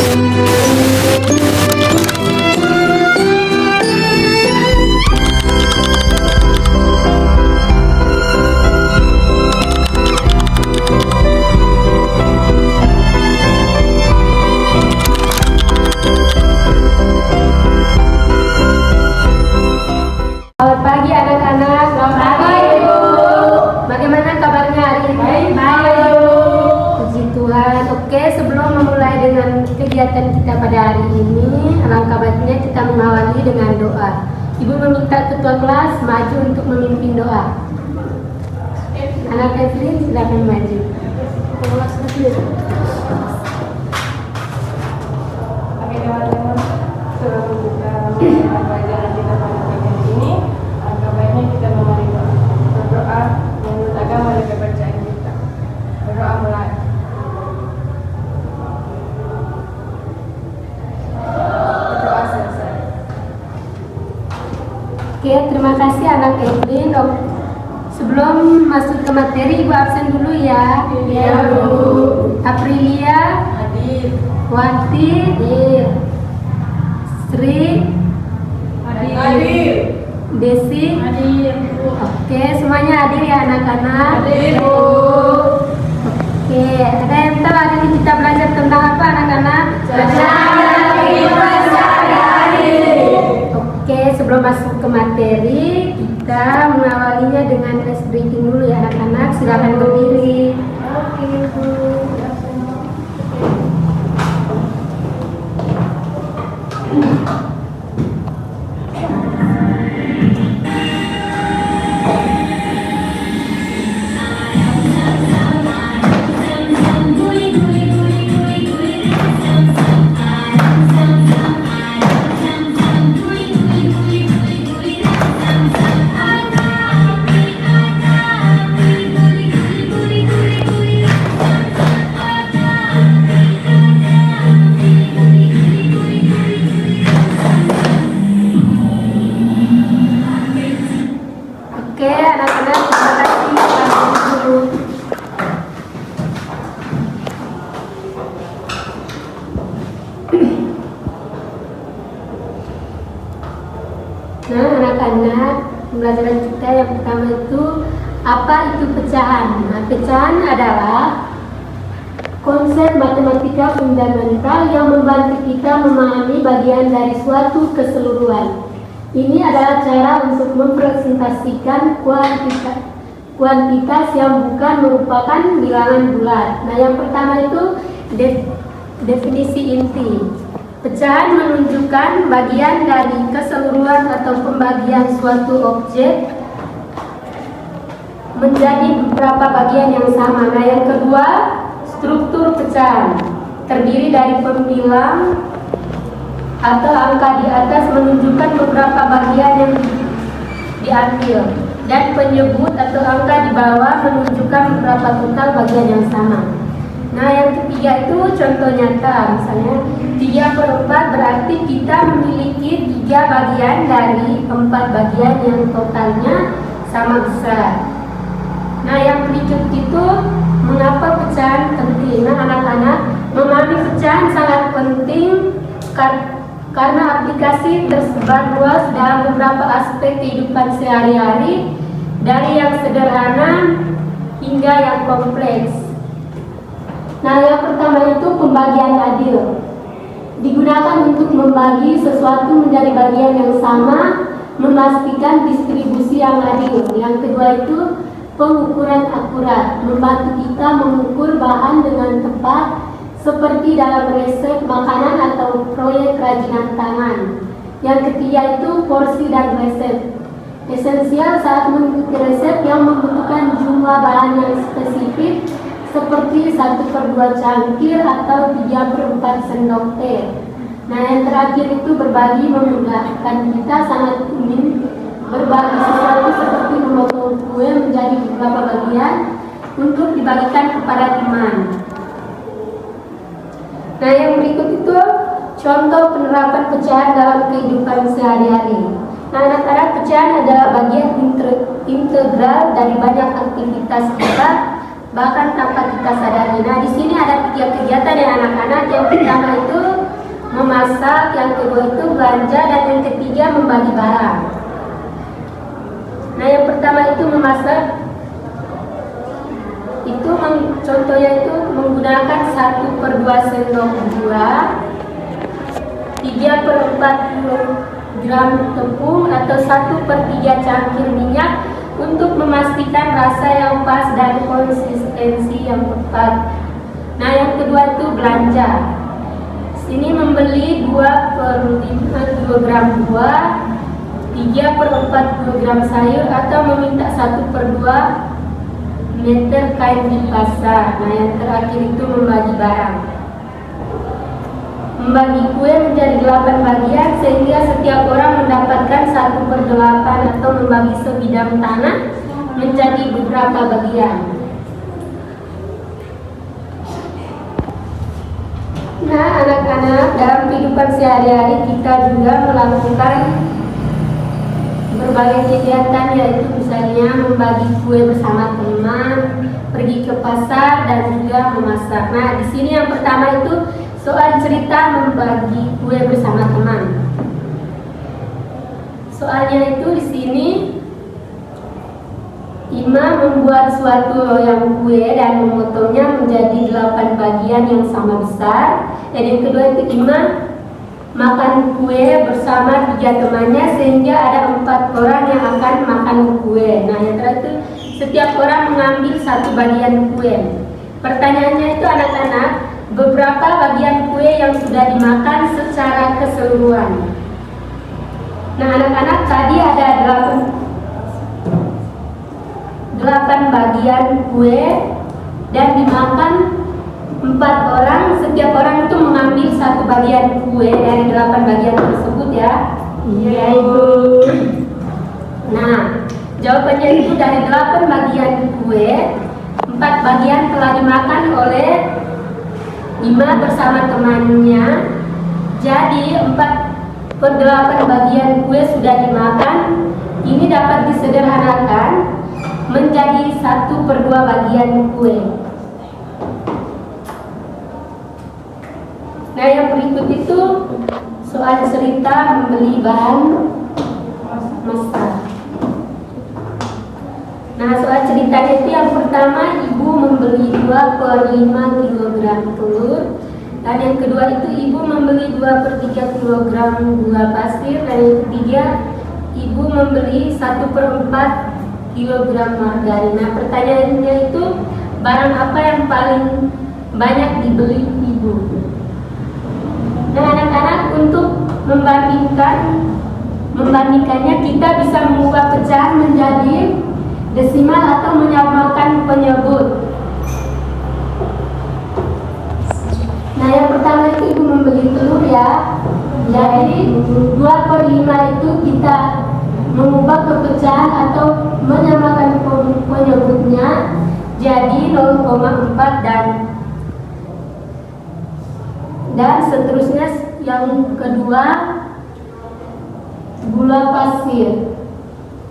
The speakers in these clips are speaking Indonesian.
Selamat pagi anak-anak. Selamat pagi, Ibu. Bagaimana kabarnya hari ini? Baik, Ibu. Puji Tuhan. Oke, sebelum memulai dengan kegiatan kita pada hari ini, alangkah baiknya kita mengawali dengan doa. Ibu meminta ketua kelas maju untuk memimpin doa. Anak Evelyn silakan maju. Oke, teman-teman, sebelum kita memulai pelajaran kita pada pagi hari ini, alangkah baiknya kita memulai berdoa menurut agama dan kepercayaan kita. Berdoa mulai. Berdoa selesai. Oke, terima kasih anak Evelyn. Sebelum masuk ke materi, Ibu absen dulu ya. Iya, Bu. Aprilia, Hadir. Wati, Sri, Hadir. Desi. Hadir, Bu. Oke, semuanya hadir ya anak-anak. Hadir, Bu. Oke, ada yang tahu hari ini kita belajar tentang apa anak-anak? Kehidupan sehari-hari. Oke, sebelum masuk ke materi, kita mengawalinya dengan ice breaking dulu ya anak-anak. Silakan berdiri. Oke, Bu. Oke, anak-anak, terima kasih. Selamat dulu. Nah, anak-anak, pembelajaran kita yang pertama itu apa itu pecahan? Nah, pecahan adalah konsep matematika fundamental yang membantu kita memahami bagian dari suatu keseluruhan. Ini adalah cara untuk mempresentasikan kuantitas yang bukan merupakan bilangan bulat. Nah, yang pertama itu definisi inti. Pecahan menunjukkan bagian dari keseluruhan atau pembagian suatu objek menjadi beberapa bagian yang sama. Nah, yang kedua, struktur pecahan terdiri dari pembilang atau angka di atas menunjukkan beberapa bagian yang diambil, dan penyebut atau angka di bawah menunjukkan beberapa total bagian yang sama. Nah, yang ketiga itu contoh nyata, misalnya 3/4 berarti kita memiliki 3 bagian dari 4 bagian yang totalnya sama besar. Nah, yang berikut itu mengapa pecahan penting. Nah, anak-anak, memahami pecahan sangat penting karena aplikasi tersebar luas dalam beberapa aspek kehidupan sehari-hari, dari yang sederhana hingga yang kompleks. Nah, yang pertama itu pembagian adil. Digunakan untuk membagi sesuatu menjadi bagian yang sama, memastikan distribusi yang adil. Yang kedua itu pengukuran akurat, membantu kita mengukur bahan dengan tepat, seperti dalam resep makanan atau proyek kerajinan tangan. Yang ketiga itu porsi dan resep. Esensial saat mengikuti resep yang membutuhkan jumlah bahan yang spesifik, seperti 1/2 cangkir atau 3/4 sendok teh. Nah, yang terakhir itu berbagi memudahkan. Kita sangat ingin berbagi sesuatu seperti memotong kue menjadi beberapa bagian untuk dibagikan kepada teman. Nah, yang berikut itu contoh penerapan pecahan dalam kehidupan sehari-hari. Nah, anak-anak, pecahan adalah bagian integral dari banyak aktivitas kita, bahkan tanpa kita sadari. Nah, di sini ada 3 kegiatan ya anak-anak. Yang pertama itu memasak, yang kedua itu belanja, dan yang ketiga membagi barang. Nah, yang pertama itu memasak. Itu contohnya itu menggunakan 1/2 sendok gula, 3/4 gram tepung atau 1/3 cangkir minyak untuk memastikan rasa yang pas dan konsistensi yang tepat. Nah, yang kedua itu belanja. Sini membeli 2/5 kg buah, 3/4 kg sayur, atau meminta 1/2 meter kain di pasar. Nah, yang terakhir itu membagi barang. Membagi kue menjadi 8 bagian sehingga setiap orang mendapatkan 1/8 atau membagi sebidang tanah menjadi beberapa bagian. Nah, anak-anak, dalam kehidupan sehari-hari kita juga melakukan berbagai kegiatan, yaitu misalnya membagi kue bersama teman, pergi ke pasar, dan juga memasak. Nah, di sini yang pertama itu soal cerita membagi kue bersama teman. Soalnya itu di sini Ima membuat suatu loyang kue dan memotongnya menjadi 8 bagian yang sama besar. Dan yang kedua itu Ima makan kue bersama 3 temannya sehingga ada 4 orang yang akan makan kue. Nah, yang terakhir itu setiap orang mengambil 1 bagian kue. Pertanyaannya itu anak-anak, beberapa bagian kue yang sudah dimakan secara keseluruhan? Nah, anak-anak, tadi ada 8 bagian kue dan dimakan 4 orang. Setiap orang itu mengambil 1 bagian kue dari 8 bagian tersebut, ya? Iya, Ibu. Nah, jawabannya itu dari 8 bagian kue, 4 bagian telah dimakan oleh Ima bersama temannya. Jadi 4/8 bagian kue sudah dimakan. Ini dapat disederhanakan menjadi 1/2 bagian kue. Nah, yang berikut itu soal cerita membeli bahan masak. Nah, soal ceritanya itu yang pertama, ibu membeli 2/5 kg telur, dan yang kedua itu ibu membeli 2/3 kg gula pasir, dan yang ketiga ibu membeli 1/4 kg margarin. Nah, pertanyaannya itu barang apa yang paling banyak dibeli ibu? Nah, anak-anak, untuk membandingkannya kita bisa mengubah pecahan menjadi desimal atau menyamakan penyebut. Nah, yang pertama itu ibu membeli telur, ya. Jadi 2/5 itu kita mengubah ke pecahan atau menyamakan penyebutnya jadi 0,4 dan seterusnya. Yang kedua, gula pasir.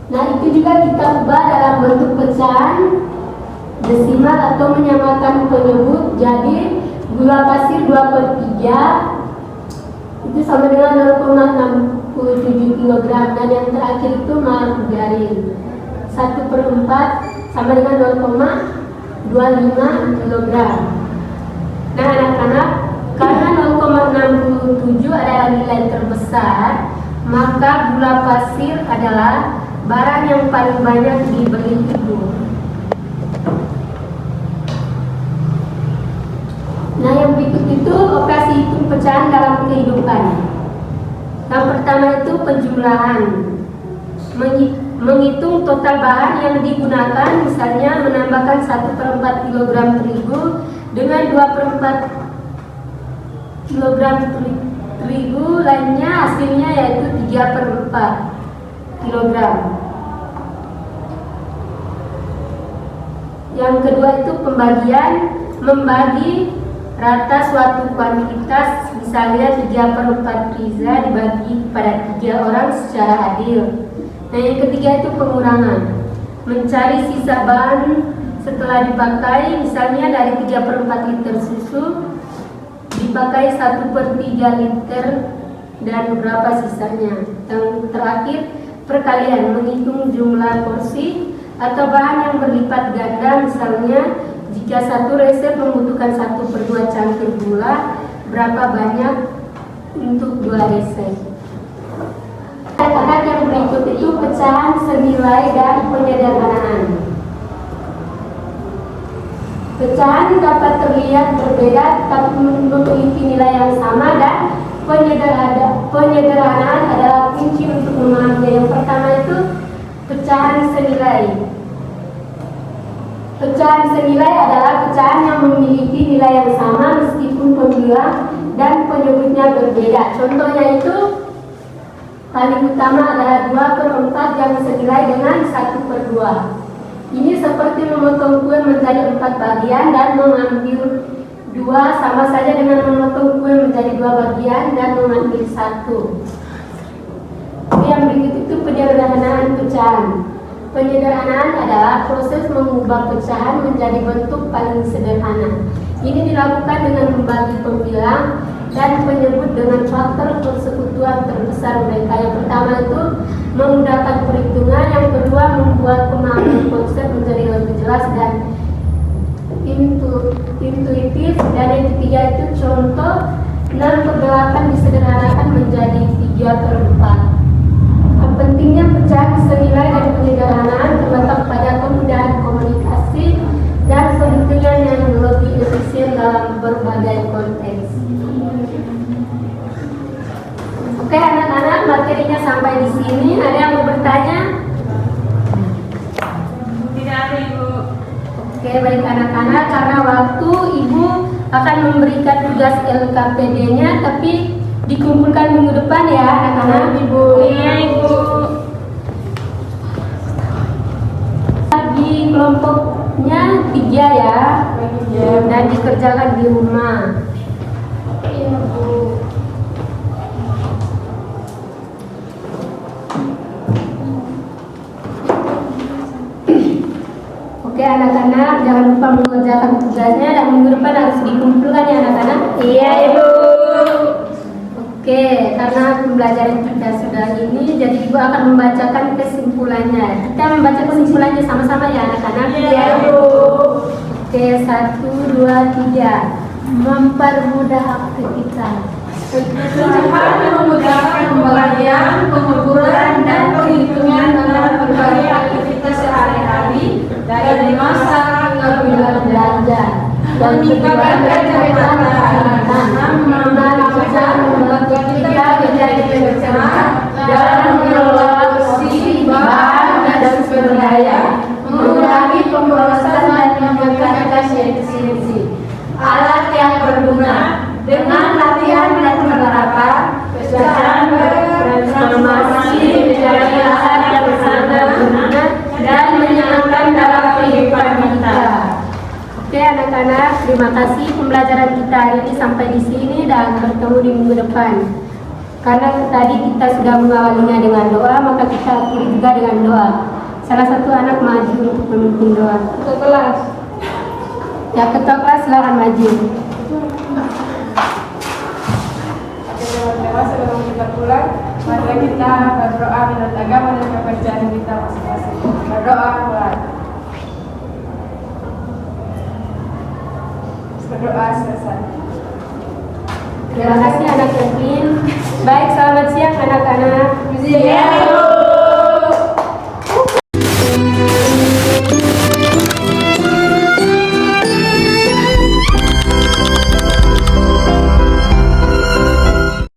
Nah, itu juga kita ubah dalam bentuk pecahan desimal atau menyamakan penyebut jadi gula pasir 2/3 itu sama dengan 0,67 kg, dan yang terakhir itu margarin 1/4 sama dengan 0,25 kg. Nah, anak-anak, karena 0,67 adalah nilai terbesar, maka gula pasir adalah barang yang paling banyak dibeli ibu. Nah, yang berikut itu operasi hitung pecahan dalam kehidupan. Yang pertama itu penjumlahan. Menghitung total bahan yang digunakan, misalnya menambahkan 1/4 kg terigu dengan 2/4 kg terigu lainnya, hasilnya yaitu 3/4 kg. Yang kedua itu pembagian, membagi rata suatu kuantitas, misalnya 3/4 pizza dibagi pada 3 orang secara adil. Nah, yang ketiga itu pengurangan, mencari sisa bahan setelah dipakai, misalnya dari 3/4 liter susu dipakai 1/3 liter dan berapa sisanya. Yang terakhir, perkalian menghitung jumlah porsi atau bahan yang berlipat ganda. Misalnya jika satu resep membutuhkan 1/2 cangkir gula, berapa banyak untuk 2 resep. Anak yang berikut itu pecahan senilai dan penyederhanaan. Pecahan dapat terlihat berbeda tapi memiliki nilai yang sama, dan penyederhanaan adalah kunci untuk memahaminya. Yang pertama itu pecahan senilai. Pecahan senilai adalah pecahan yang memiliki nilai yang sama meskipun pembilang dan penyebutnya berbeda. Contohnya itu paling utama adalah 2/4 yang senilai dengan 1/2. Ini seperti memotong kue menjadi 4 bagian dan mengambil 2, sama saja dengan memotong kue menjadi 2 bagian dan mengambil 1. Yang berikut itu penyederhanaan pecahan. Penyederhanaan adalah proses mengubah pecahan menjadi bentuk paling sederhana. Ini dilakukan dengan membagi pembilang dan penyebut dengan faktor persekutuan terbesar mereka. Yang pertama itu memudahkan perhitungan, yang kedua membuat pemahaman konsep menjadi lebih jelas dan intuitif, dan yang ketiga itu contoh 6/8 disederhanakan menjadi 3/4. Pentingnya pecahan senilai dan penyederhanaan terletak pada kemudahan komunikasi dan perhitungan yang lebih efisien dalam berbagai konteks. Oke anak-anak, materinya sampai di sini. Ada yang mau bertanya? Tidak ada, Ibu. Oke, baik anak-anak, karena waktu Ibu akan memberikan tugas LKPD-nya, tapi dikumpulkan minggu depan ya anak-anak. Ibu. Iya, Ibu. Di kelompoknya 3 ya, dan dikerjakan di rumah. Iya, Bu. Oke anak-anak, jangan lupa mengerjakan tugasnya dan minggu depan harus dikumpulkan ya anak-anak. Iya, Ibu. Oke, karena pembelajaran kita sudah ini, jadi Ibu akan membacakan kesimpulannya. Kita membaca kesimpulannya sama-sama ya anak-anak. Iya, Bu. Oke, 1, 2, 3. Mempermudah aktivitas. Tuhan memudahkan pembagian, pengukuran, dan perhitungan dalam berbagai aktivitas sehari-hari, dari memasak hingga belanja. Dan meningkatkan kecerdasan anak-anak, membaca, membantu kita menjadi lebih cermat dalam mengelola porsi, bahan, dan sumber daya, mengurangi pemborosan dan meningkatkan efisiensi. Alat yang berguna dengan latihan dan penerapan, pecahan bertransformasi menjadi alat yang sangat berguna dan menyenangkan dalam kehidupan kita. Oke anak-anak, terima kasih pembelajaran kita hari ini sampai di sini dan bertemu di minggu depan. Karena tadi kita sudah mengawalinya dengan doa, maka kita akhiri juga dengan doa. Salah satu anak maju untuk memimpin doa. Ke kelas. Ya, ketua kelas silakan maju. Oke teman-teman, sebelum kita pulang, mari kita berdoa menurut agama dan kepercayaan kita masing-masing. Berdoa mulai. Berdoa selesai. Terima kasih anak yakin. Baik, selamat siang anak-anak. Siang.